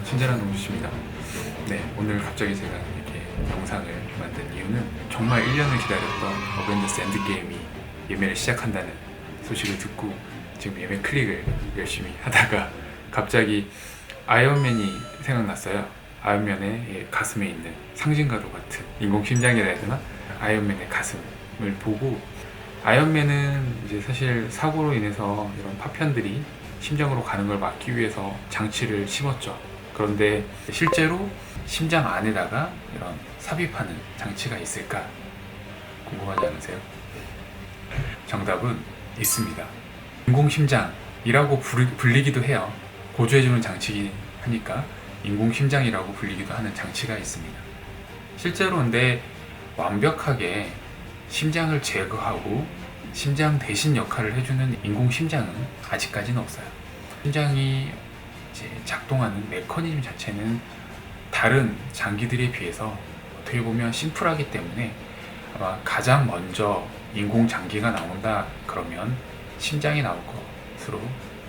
친절한 농주십니다. 네, 오늘 갑자기 제가 이렇게 영상을 만든 이유는 정말 1년을 기다렸던 어벤져스 엔드게임이 예매를 시작한다는 소식을 듣고 지금 예매 클릭을 열심히 하다가 갑자기 아이언맨이 생각났어요. 아이언맨의 가슴에 있는 상징과도 같은 인공심장이라 해야 되나? 아이언맨의 가슴을 보고, 아이언맨은 이제 사실 사고로 인해서 이런 파편들이 심장으로 가는 걸 막기 위해서 장치를 심었죠. 그런데 실제로 심장 안에다가 이런 삽입하는 장치가 있을까 궁금하지 않으세요? 정답은 있습니다. 인공심장이라고 불리기도 해요. 보조해주는 장치이긴 하니까 인공심장이라고 불리기도 하는 장치가 있습니다. 실제로 근데 완벽하게 심장을 제거하고 심장 대신 역할을 해주는 인공심장은 아직까지는 없어요. 심장이 이제 작동하는 메커니즘 자체는 다른 장기들에 비해서 어떻게 보면 심플하기 때문에 아마 가장 먼저 인공장기가 나온다 그러면 심장이 나올 것으로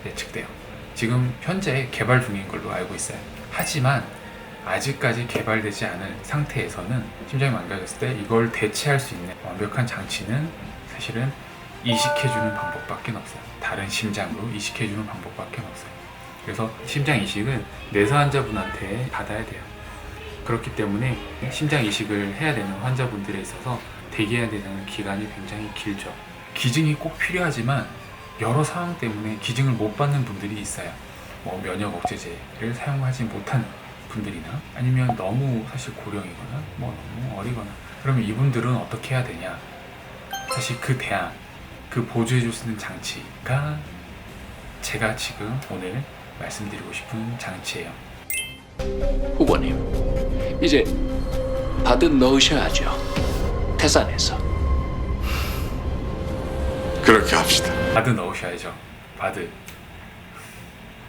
예측돼요. 지금 현재 개발 중인 걸로 알고 있어요. 하지만 아직까지 개발되지 않은 상태에서는 심장이 망가졌을 때 이걸 대체할 수 있는 완벽한 장치는 사실은 이식해주는 방법밖에 없어요. 다른 심장으로 이식해주는 방법밖에 없어요. 그래서 심장 이식은 뇌사 환자분한테 받아야 돼요. 그렇기 때문에 심장 이식을 해야 되는 환자분들에 있어서 대기해야 되는 기간이 굉장히 길죠. 기증이 꼭 필요하지만 여러 상황 때문에 기증을 못 받는 분들이 있어요. 뭐 면역 억제제를 사용하지 못하는 분들이나 아니면 너무 사실 고령이거나 뭐 너무 어리거나, 그러면 이분들은 어떻게 해야 되냐? 사실 그 대안, 그 보조해줄 수 있는 장치가 제가 지금 오늘 말씀드리고 싶은 장치예요. 후보님, 이제 바드 넣으셔야죠. 태산에서. 그렇게 합시다. 바드 넣으셔야죠. 바드.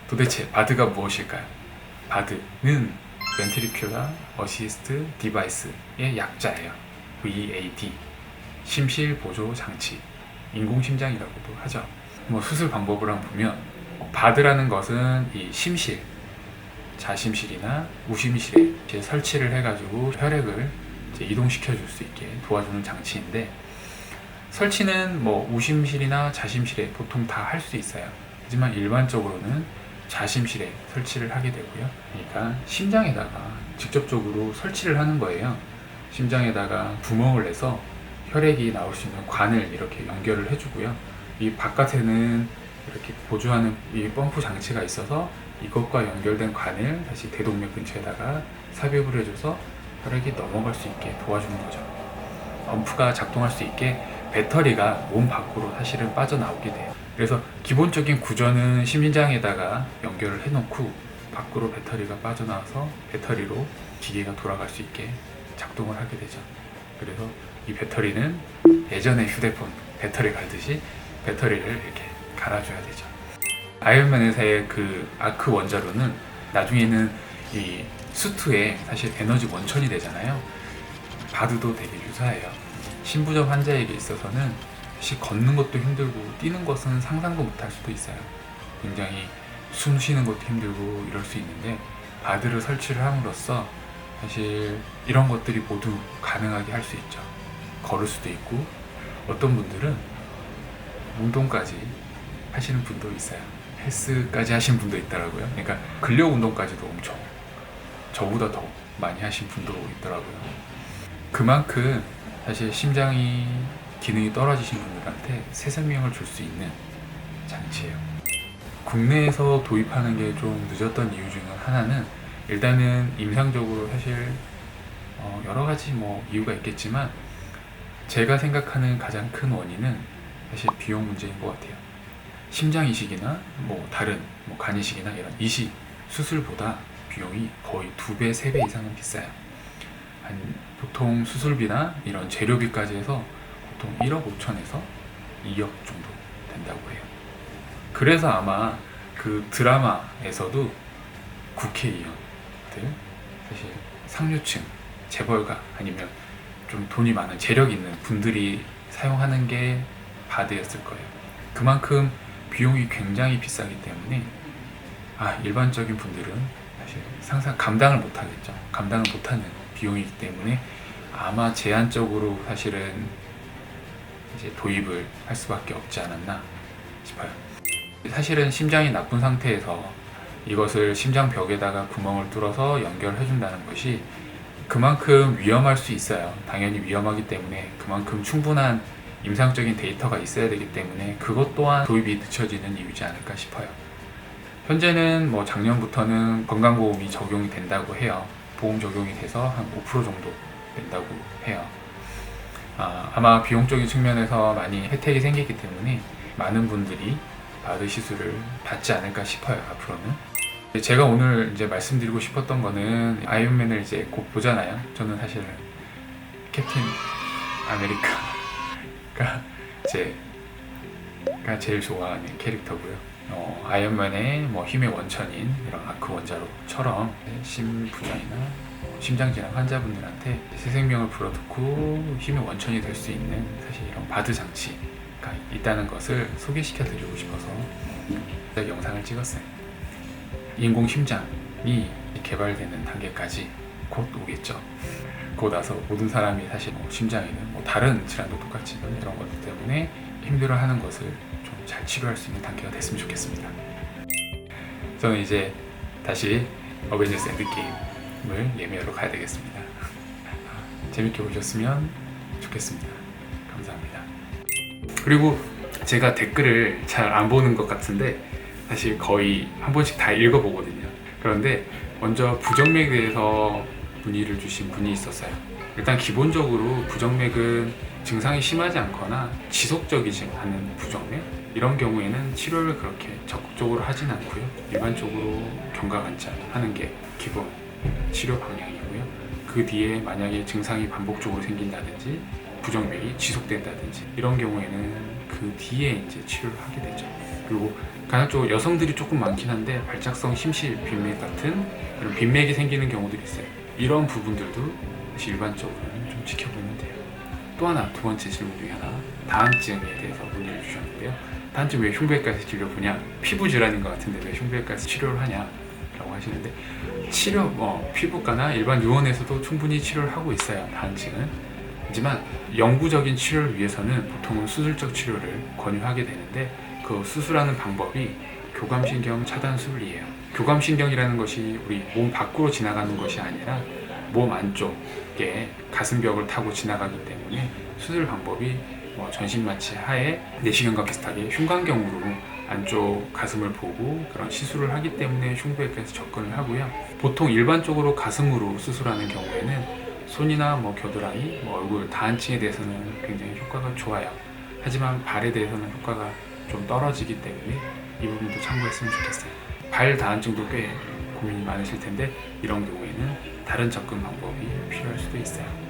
도대체 바드가 무엇일까요? 바드는 Ventricular Assist Device의 약자예요. VAD. 심실 보조 장치. 인공심장이라고도 하죠. 뭐 수술 방법을 한번 보면, 바드라는 것은 이 심실, 자심실이나 우심실에 이제 설치를 해가지고 혈액을 이제 이동시켜 줄 수 있게 도와주는 장치인데, 설치는 뭐 우심실이나 자심실에 보통 다 할 수 있어요. 하지만 일반적으로는 자심실에 설치를 하게 되고요. 그러니까 심장에다가 직접적으로 설치를 하는 거예요. 심장에다가 구멍을 내서 혈액이 나올 수 있는 관을 이렇게 연결을 해주고요. 이 바깥에는 이렇게 보조하는 이 펌프 장치가 있어서 이것과 연결된 관을 다시 대동맥 근처에다가 삽입을 해줘서 혈액이 넘어갈 수 있게 도와주는 거죠. 펌프가 작동할 수 있게 배터리가 몸 밖으로 사실은 빠져나오게 돼요. 그래서 기본적인 구조는 심장에다가 연결을 해놓고 밖으로 배터리가 빠져나와서 배터리로 기계가 돌아갈 수 있게 작동을 하게 되죠. 그래서 이 배터리는 예전에 휴대폰 배터리 갈듯이 배터리를 이렇게 갈아줘야 되죠. 아이언맨 회사의 그 아크 원자로는 나중에는 이 수트에 사실 에너지 원천이 되잖아요. 바드도 되게 유사해요. 심부전 환자에게 있어서는 사실 걷는 것도 힘들고 뛰는 것은 상상도 못할 수도 있어요. 굉장히 숨 쉬는 것도 힘들고 이럴 수 있는데, 바드를 설치를 함으로써 사실 이런 것들이 모두 가능하게 할 수 있죠. 걸을 수도 있고, 어떤 분들은 운동까지 하시는 분도 있어요. 헬스까지 하시는 분도 있더라고요. 그러니까 근력 운동까지도 엄청 저보다 더 많이 하신 분도 있더라고요. 그만큼 사실 심장이 기능이 떨어지신 분들한테 새 생명을 줄 수 있는 장치예요. 국내에서 도입하는 게 좀 늦었던 이유 중 하나는, 일단은 임상적으로 사실 여러 가지 뭐 이유가 있겠지만, 제가 생각하는 가장 큰 원인은 사실 비용 문제인 것 같아요. 심장 이식이나 뭐 다른 뭐 간 이식이나 이런 이식 수술보다 비용이 거의 2배, 3배 이상은 비싸요. 보통 수술비나 이런 재료비까지 해서 보통 1억 5천에서 2억 정도 된다고 해요. 그래서 아마 그 드라마에서도 국회의원들, 사실 상류층, 재벌가 아니면 좀 돈이 많은 재력 있는 분들이 사용하는 게 바드였을 거예요. 그만큼 비용이 굉장히 비싸기 때문에 일반적인 분들은 사실 상상 감당을 못하겠죠. 감당을 못하는 비용이기 때문에 아마 제한적으로 사실은 이제 도입을 할 수밖에 없지 않았나 싶어요. 사실은 심장이 나쁜 상태에서 이것을 심장벽에다가 구멍을 뚫어서 연결해 준다는 것이 그만큼 위험할 수 있어요. 당연히 위험하기 때문에 그만큼 충분한 임상적인 데이터가 있어야 되기 때문에 그것 또한 도입이 늦춰지는 이유지 않을까 싶어요. 현재는 뭐 작년부터는 건강보험이 적용이 된다고 해요. 보험 적용이 돼서 한 5% 정도 된다고 해요. 아마 비용적인 측면에서 많이 혜택이 생기기 때문에 많은 분들이 바드 시술을 받지 않을까 싶어요. 앞으로는. 제가 오늘 이제 말씀드리고 싶었던 거는 아이언맨을 이제 곧 보잖아요. 저는 사실 캡틴 아메리카가 제가 제일 좋아하는 캐릭터고요. 아이언맨의 뭐 힘의 원천인 이런 아크 원자로처럼 심부전이나 심장질환 환자분들한테 새 생명을 불어넣고 힘의 원천이 될 수 있는 사실 이런 바드 장치가 있다는 것을 소개시켜 드리고 싶어서 영상을 찍었어요. 인공 심장이 개발되는 단계까지 곧 오겠죠. 곧 와서 모든 사람이 사실 뭐 심장이든 뭐 다른 질환도 똑같지만 이런 것들 때문에 힘들어하는 것을 좀 잘 치료할 수 있는 단계가 됐으면 좋겠습니다. 저는 이제 다시 어벤져스 엔드게임을 예매하러 가야 되겠습니다. 재밌게 보셨으면 좋겠습니다. 감사합니다. 그리고 제가 댓글을 잘 안 보는 것 같은데 사실 거의 한 번씩 다 읽어보거든요. 그런데 먼저 부정맥에 대해서 문의를 주신 분이 있었어요. 일단 기본적으로 부정맥은 증상이 심하지 않거나 지속적이지 않은 부정맥 이런 경우에는 치료를 그렇게 적극적으로 하진 않고요. 일반적으로 경과관찰하는 게 기본 치료 방향이고요. 그 뒤에 만약에 증상이 반복적으로 생긴다든지 부정맥이 지속된다든지 이런 경우에는 그 뒤에 이제 치료를 하게 되죠. 그리고 간헐적으로 여성들이 조금 많긴 한데 발작성 심실 빈맥 같은 그런 빈맥이 생기는 경우들이 있어요. 이런 부분들도 일반적으로는 좀 지켜보면 돼요. 또 하나, 두 번째 질문 중에 하나, 다한증에 대해서 문의를 주셨는데요. 다한증 왜 흉부외과에서 진료 보냐? 피부 질환인 것 같은데 왜 흉부외과에서 치료를 하냐? 라고 하시는데 치료, 피부과나 일반 요원에서도 충분히 치료를 하고 있어요. 다한증은. 하지만 영구적인 치료를 위해서는 보통은 수술적 치료를 권유하게 되는데 그 수술하는 방법이 교감신경 차단 수술이에요. 교감신경이라는 것이 우리 몸 밖으로 지나가는 것이 아니라 몸 안쪽에 가슴벽을 타고 지나가기 때문에 수술 방법이 전신마취 하에 내시경과 비슷하게 흉곽경으로 안쪽 가슴을 보고 그런 시술을 하기 때문에 흉부외과에서 접근을 하고요. 보통 일반적으로 가슴으로 수술하는 경우에는 손이나 겨드랑이, 얼굴, 다한증에 대해서는 굉장히 효과가 좋아요. 하지만 발에 대해서는 효과가 좀 떨어지기 때문에 이 부분도 참고했으면 좋겠어요. 발 다한증도 꽤 고민이 많으실 텐데 이런 경우에는 다른 접근 방법이 필요할 수도 있어요.